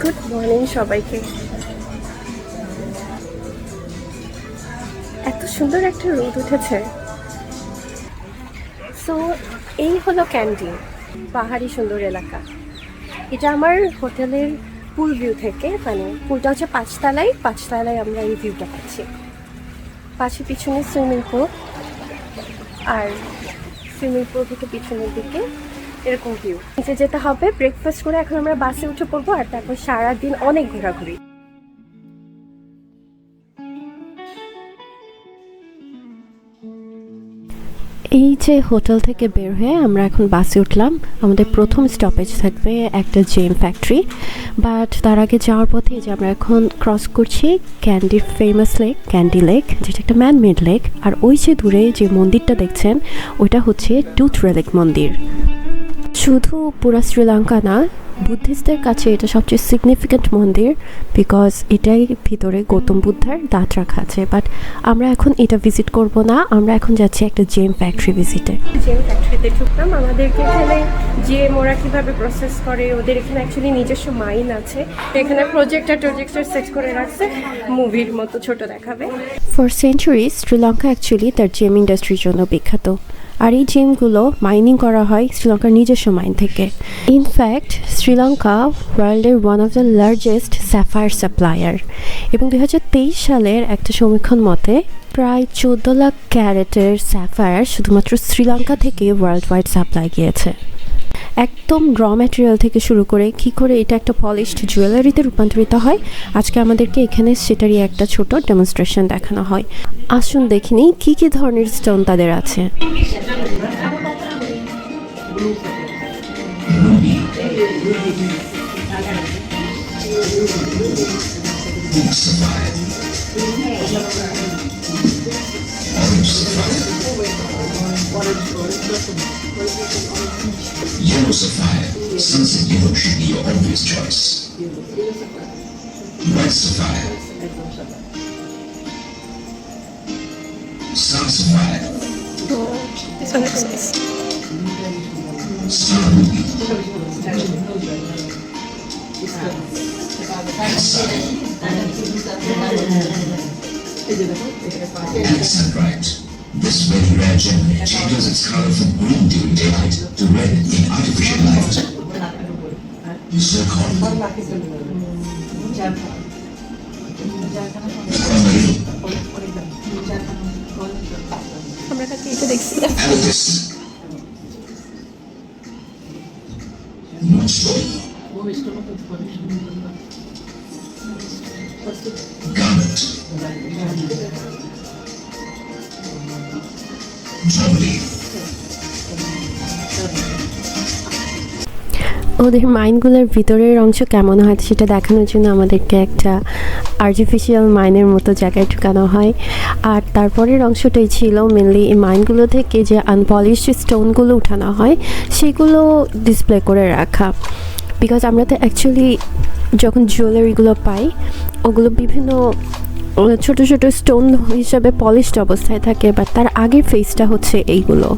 Good morning সবাইকে। এত সুন্দর একটা রোদ উঠেছে। সো এই হলো ক্যান্টিন, পাহাড়ি সুন্দর এলাকা। এটা আমার হোটেলের পুল ভিউ থেকে, মানে পুলটা হচ্ছে পাঁচতলায় আমরা এই ভিউটা পাচ্ছি। পাশে পিছনে সুইমিং পুল, আর সুইমিং পুল থেকে পিছনের দিকে এরকম ভিউ। নিচে যেতে হবে, ব্রেকফাস্ট করে এখন আমরা বাসে উঠে পড়বো, আর তারপর সারাদিন অনেক ঘোরাঘুরি। এই যে হোটেল থেকে বের হয়ে আমরা এখন বাসে উঠলাম। আমাদের প্রথম স্টপেজ থাকবে একটা জেম ফ্যাক্টরি, বাট তার আগে যাওয়ার পথে যে আমরা এখন ক্রস করছি ক্যান্ডির ফেমাস লেক, ক্যান্ডি লেক, যেটা একটা ম্যানমেড লেক। আর ওই যে দূরে যে মন্দিরটা দেখছেন ওইটা হচ্ছে টুথ রেলিক মন্দির। শুধু পুরা শ্রীলঙ্কা না, বুদ্ধিস্টদের কাছে এটা সবচেয়ে সিগনিফিক্যান্ট মন্দির, বিকজ এটাই ভিতরে গৌতম বুদ্ধার দাঁত রাখা আছে। বাট আমরা এখন এটা ভিজিট করব না, আমরা এখন যাচ্ছি একটা জেম ফ্যাক্টরি ভিজিটে। জেম ফ্যাক্টরিতে ঢুকলাম। আমাদেরকে এখানে জেম ওরা কীভাবে প্রসেস করে, ওদের এখানে অ্যাকচুয়ালি নিজস্ব মাইন আছে। এখানে প্রজেক্টর সেট করে রাখছে, মুভির মতো ছোট দেখাবে। ফর সেঞ্চুরিজ শ্রীলঙ্কা অ্যাকচুয়ালি তার জেম ইন্ডাস্ট্রির জন্য বিখ্যাত। আর এই জেমগুলো মাইনিং করা হয় শ্রীলঙ্কার নিজস্ব মাইন থেকে। ইনফ্যাক্ট শ্রীলঙ্কা ওয়ার্ল্ডের one of the largest sapphire supplier, এবং 2023 সালের একটা সমীক্ষণ মতে প্রায় 14 লাখ ক্যারেটের স্যাফায়ার শুধুমাত্র শ্রীলঙ্কা থেকে ওয়ার্ল্ড ওয়াইড সাপ্লাই গিয়েছে। একদম র ম্যাটেরিয়াল থেকে শুরু করে কী করে এটা একটা পলিশড জুয়েলারিতে রূপান্তরিত হয়, আজকে আমাদেরকে এখানে সেটারই একটা ছোট ডেমনস্ট্রেশন দেখানো হয়। আসুন দেখিনি কী কী ধরনের স্টোন তাদের আছে। Yellow sapphire. Sunset yellow should be your obvious choice. White sapphire. Star sapphire. This one looks nice. Star ruby. Alexandrite. This very rare gem changes its color from green during daylight to red in artificial light. So-called aquamarine. আমরা কাছে এটা দেখছি। Amethyst. Moonstone. Garnet. Tourmaline. ওদের মাইনগুলোর ভিতরের অংশ কেমন হয় সেটা দেখানোর জন্য আমাদেরকে একটা আর্টিফিশিয়াল মাইনের মতো জায়গায় ঢুকানো হয়। আর তারপরের অংশটাই ছিল মেনলি এই মাইনগুলো থেকে যে আনপলিশড স্টোনগুলো উঠানো হয় সেগুলো ডিসপ্লে করে রাখা। বিকজ আমরা তো অ্যাকচুয়ালি যখন জুয়েলারিগুলো পাই ওগুলো বিভিন্ন ছোট ছোট স্টোন হিসাবে পলিশড অবস্থায় থাকে, বাট তার আগের ফেসটা হচ্ছে এইগুলো।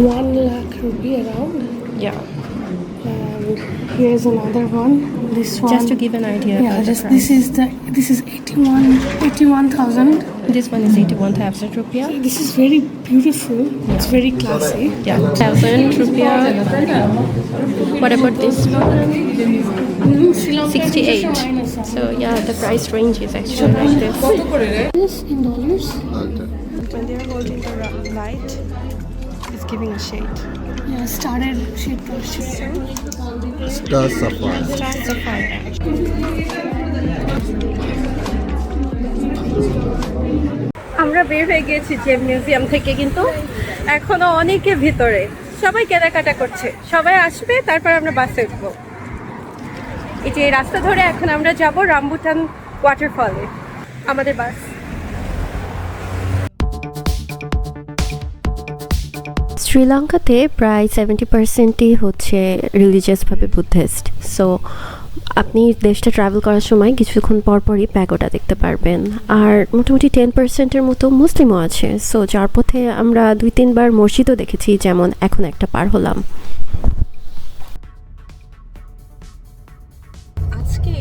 ₹1,00,000 around. Yeah. Here's another one. This one. Just to give an idea. Yeah, this is 81,000. This one is 81,000 rupiah. This is very beautiful. It's very classy. Yeah, 1,000 rupiah. What about this one? Sri Lanka 68. So yeah, the price range is actually like this. This in dollars. When they are holding the light, it's giving a shade. Yeah, started shade to shade. Star Sapphire. Star Sapphire. আমরা বের হয়ে গিয়েছি জেম museum থেকে, কিন্তু এখনো অনেকে ভিতরে, সবাই কেনাকাটা করছে, সবাই আসবে তারপর আমরা বাসে উঠবো। এই যে রাস্তা ধরে এখন আমরা যাব রামবুটান ওয়াটারফলে, আমাদের বাস। শ্রীলঙ্কাতে প্রায় 70%ই হচ্ছে রিলিজিয়াসভাবে বুদ্ধিস্ট। সো আপনি দেশটা ট্রাভেল করার সময় কিছুক্ষণ পরপরই প্যাগোডা দেখতে পারবেন। আর মোটামুটি 10%-এর মতো মুসলিমও আছে। সো যার পথে আমরা 2-3 বার মসজিদও দেখেছি, যেমন এখন একটা পার হলাম। আজকে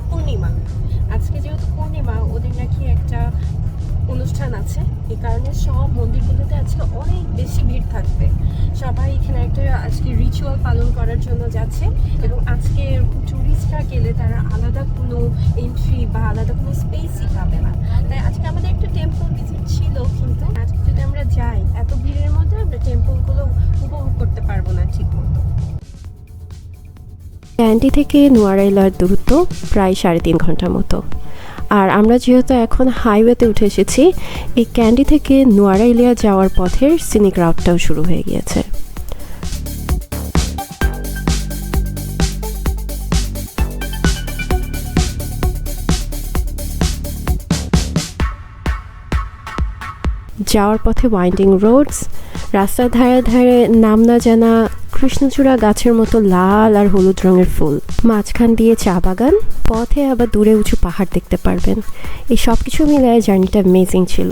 পূর্ণিমা, আজকে যেহেতু পূর্ণিমা, ওদের নাকি একটা অনুষ্ঠান আছে, এই কারণে সব মন্দিরগুলোতে আজকে অনেক বেশি ভিড় থাকবে। সবাই এখানে একটা আজকে রিচুয়াল পালন করার জন্য যাচ্ছে, এবং আজকে টুরিস্টরা গেলে তারা আলাদা কোনো এন্ট্রি বা আলাদা কোনো স্পেসই পাবে না। তাই আজকে আমাদের একটা টেম্পল ভিজিট ছিল, কিন্তু আজকে যদি আমরা যাই এত ভিড়ের মধ্যে আমরা টেম্পলগুলো উপভোগ করতে পারবো না ঠিক মতো। ক্যান্ডি থেকে নুয়ারাইলার দূরত্ব প্রায় 3.5 ঘন্টার মতো। আর আমরা যেহেতু এখন হাইওয়েতে উঠে এসেছি, এই ক্যান্ডি থেকে নুয়ারাইলিয়া যাওয়ার পথের সিনিক রাউটটাও শুরু হয়ে গিয়েছে। যাওয়ার পথে ওয়াইন্ডিং রোডস, রাস্তার ধারে ধারে নাম না জানা কৃষ্ণচূড়া গাছের মতো লাল আর হলুদ রঙের ফুল, মাঝখান দিয়ে চা বাগান, পথে আবার দূরে উঁচু পাহাড় দেখতে পারবেন। এই সব কিছু মিলে জার্নিটা অ্যামেজিং ছিল।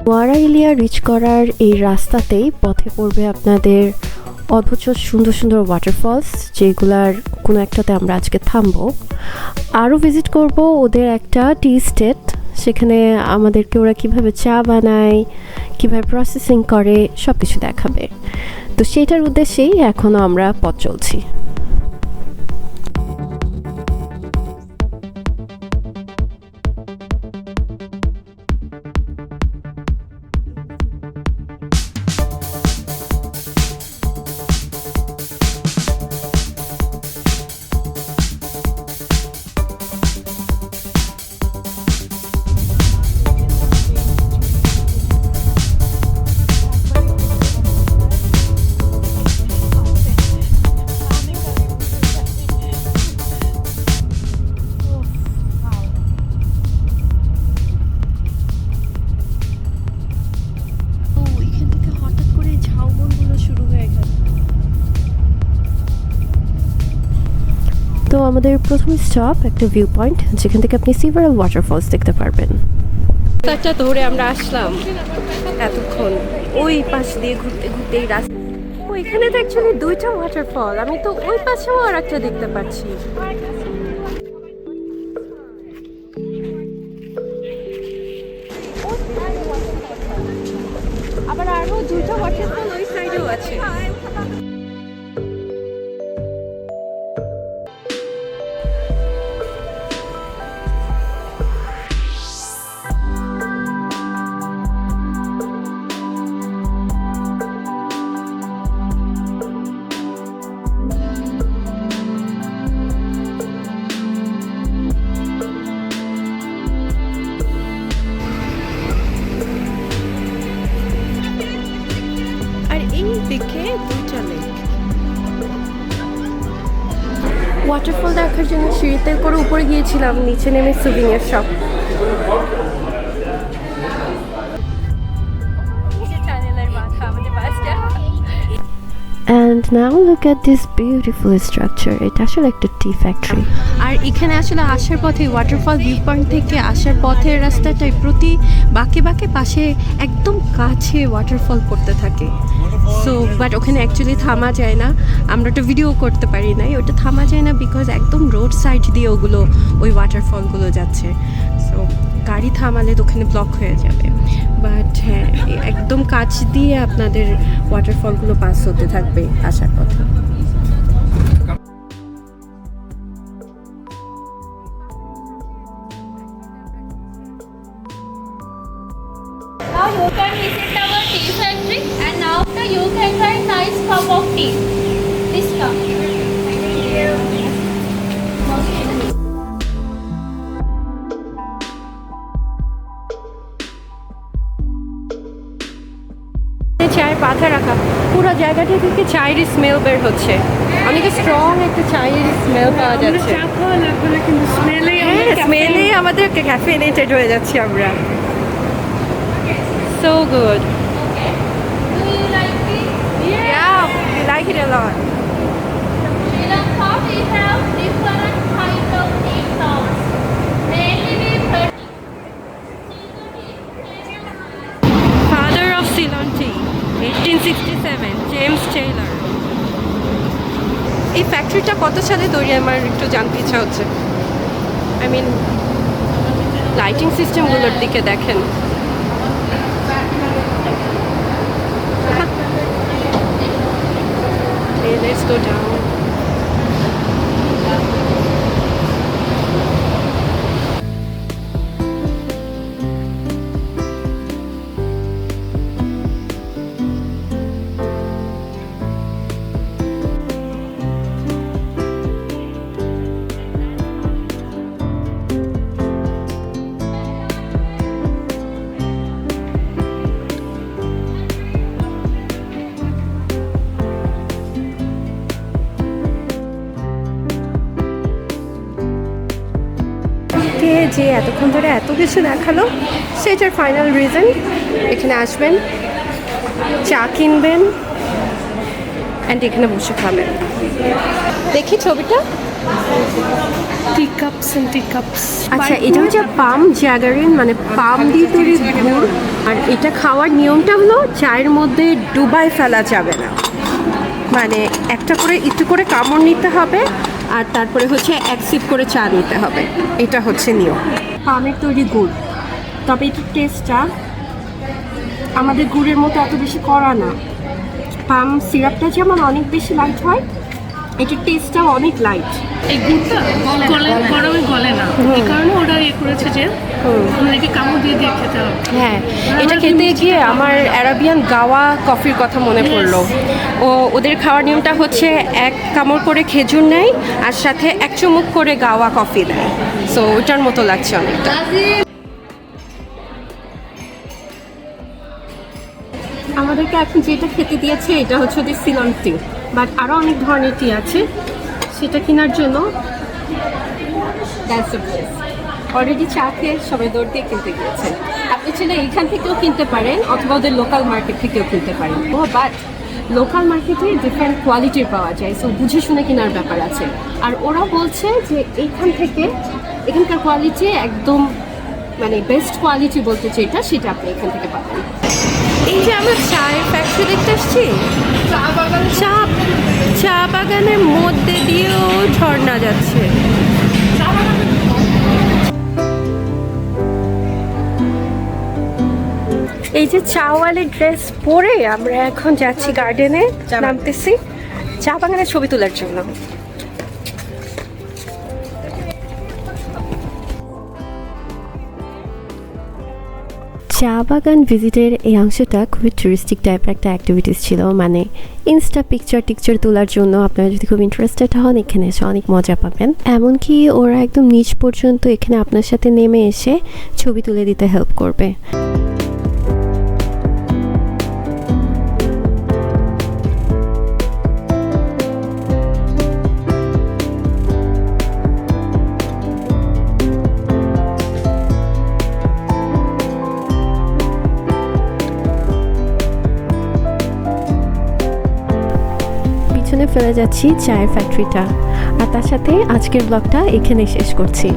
নুয়ারাইলিয়া রিচ করার এই রাস্তাতেই পথে পড়বে আপনাদের অদ্ভুত সুন্দর সুন্দর ওয়াটারফলস, যেগুলার কোনো একটাতে আমরা আজকে থামবো। আরও ভিজিট করব ওদের একটা টি স্টেট, সেখানে আমাদেরকে ওরা কীভাবে চা বানায়, কীভাবে প্রসেসিং করে, সব কিছু দেখাবে। তো সেটার উদ্দেশ্যেই এখনও আমরা পথ চলছি। তো আমাদের প্রথম স্টপ একটা ভিউ পয়েন্ট, যেখান থেকে আপনি সিভারাল ওয়াটারফলস দেখতে পারবেন। রাস্তাটা ধরে আমরা আসলাম এতক্ষণ, ওই পাশ দিয়ে ঘুরতে ঘুরতে এই রাস্তা। ওইখানে তো অ্যাকচুয়ালি 2টা ওয়াটারফল, আমি তো ওই পাশেও আর একটা দেখতে পাচ্ছি। আবার আরও 2টা ওয়াটারফল ওই সাইডেও আছে। দিকে 2টা লেক। ওয়াটারফল দেখার জন্য সিঁড়িতে করে উপরে গিয়েছিলাম, নিচে নেমে souvenir shop. And now look at this beautiful structure. এটা আসলে একটা টি ফ্যাক্টরি। আর এখানে আসলে আসার পথে ওয়াটারফল ভিউ পয়েন্ট থেকে আসার পথের রাস্তাটায় প্রতি বাঁকে বাঁকে পাশে একদম কাছে ওয়াটারফল পড়তে থাকে। সো বাট ওখানে অ্যাকচুয়ালি থামা যায় না, আমরা তো ভিডিও করতে পারি নাই, ওটা থামা যায় না বিকজ একদম রোড সাইড দিয়ে ওগুলো ওই ওয়াটারফলগুলো যাচ্ছে। সো গাড়ি থামালে তো ওখানে ব্লক হয়ে যাবে, বাট হ্যাঁ একদম কাছ দিয়ে আপনাদের ওয়াটারফলগুলো পাস হতে থাকবে আসার পথে। Now you can try nice cup of tea. This cup. চায়ের পাতা রাখা পুরো জায়গাটা থেকে চায়ের স্মেল বের হচ্ছে, অনেক স্ট্রং একটা চায়ের স্মেল পাওয়া যাচ্ছে। চা খাওয়া লাগবে না কিন্তু স্মেলেই স্মেলেই আমাদের ক্যাফেনেটেড হয়ে যাচ্ছি আমরা। So good. Do you like it? Yeah, we like it a lot. Sri Lanka, we have different kind of tea stores. Mainly we put Father of Ceylon tea, 1867, James Taylor. এই ফ্যাক্টরিটা কত সালে তৈরি আমার একটু জানতে ইচ্ছা হচ্ছে। আই মিন লাইটিং সিস্টেমগুলোর দিকে দেখেন। Okay, let's go down. যে এতক্ষণ ধরে এত কিছু দেখালো সেটার ফাইনাল রিজন এখানে আসবেন, চা কিনবেন অ্যান্ড এখানে বসে খাবেন। দেখি ছবিটা। টি কাপস এন্ড টি কাপস। আচ্ছা, এটা হচ্ছে পাম জ্যাগারিন, মানে পাম দিয়ে তৈরি গুড়। আর এটা খাওয়ার নিয়মটা হলো চায়ের মধ্যে ডুবাই ফেলা যাবে না, মানে একটা করে একটু করে কামড় নিতে হবে আর তারপরে হচ্ছে এক সিপ করে চা নিতে হবে, এটা হচ্ছে নিয়ম। পামের তৈরি গুড়, তবে এটার টেস্টটা আমাদের গুড়ের মতো এত বেশি কড়া না। পাম সিরাপটা যেমন অনেক বেশি লাইট হয়, এটার টেস্টটাও অনেক লাইট। এই গুড়টা গরমে গলে না, এই কারণে ওরা করেছে যে আমাদেরকে কামড় দিয়ে দিয়ে খেতে হবে। হ্যাঁ, এটা খেতে গিয়ে আমার অ্যারাবিয়ান গাওয়া কফির কথা মনে পড়লো। ওদের খাওয়ার নিয়মটা হচ্ছে এক কামড় করে খেজুর নেয় আর সাথে এক চুমুক করে গাওয়া কফি দেয়। সো ওটার মতো লাগছে অনেকটা। আমাদেরকে এখন যেটা খেতে দিয়েছে এটা হচ্ছে ওদের সিলন টি, বাট আরও অনেক ধরনের টি আছে, সেটা কেনার জন্য অলরেডি চা খেয়ে সবাই দৌড় দিয়ে কিনতে গিয়েছে। আপনি চাইলে এইখান থেকেও কিনতে পারেন অথবা ওদের লোকাল মার্কেট থেকেও কিনতে পারেন। বাট লোকাল মার্কেটে ডিফারেন্ট কোয়ালিটির পাওয়া যায়, সো বুঝে শুনে কেনার ব্যাপার আছে। আর ওরা বলছে যে এখানকার কোয়ালিটি একদম মানে বেস্ট কোয়ালিটি বলতে যেটা, সেটা আপনি এখান থেকে পাবেন। এই যে আমরা চায়ের ফ্যাক্টরি দেখতে আসছি, চা বাগানের মধ্যে দিয়েও ঝর্ণা যাচ্ছে। এই যে চাওয়ালের ড্রেস পরে আমরা এখন যাচ্ছি গার্ডেনে, নামতেছি চা বাগানের ছবি তোলার জন্য। চা বাগান ভিজিটের এই অংশটা খুবই টুরিস্টিক টাইপের একটা অ্যাক্টিভিটিস ছিল, মানে ইনস্টা টিকচার তোলার জন্য আপনারা যদি খুব ইন্টারেস্টেড হন এখানে এসে অনেক মজা পাবেন। এমনকি ওরা একদম নিচ পর্যন্ত এখানে আপনার সাথে নেমে এসে ছবি তুলে দিতে হেল্প করবে। ফেলে যাচ্ছি চায়ের ফ্যাক্টরিটা, আর তার সাথে আজকের ব্লগটা এখানে শেষ করছি।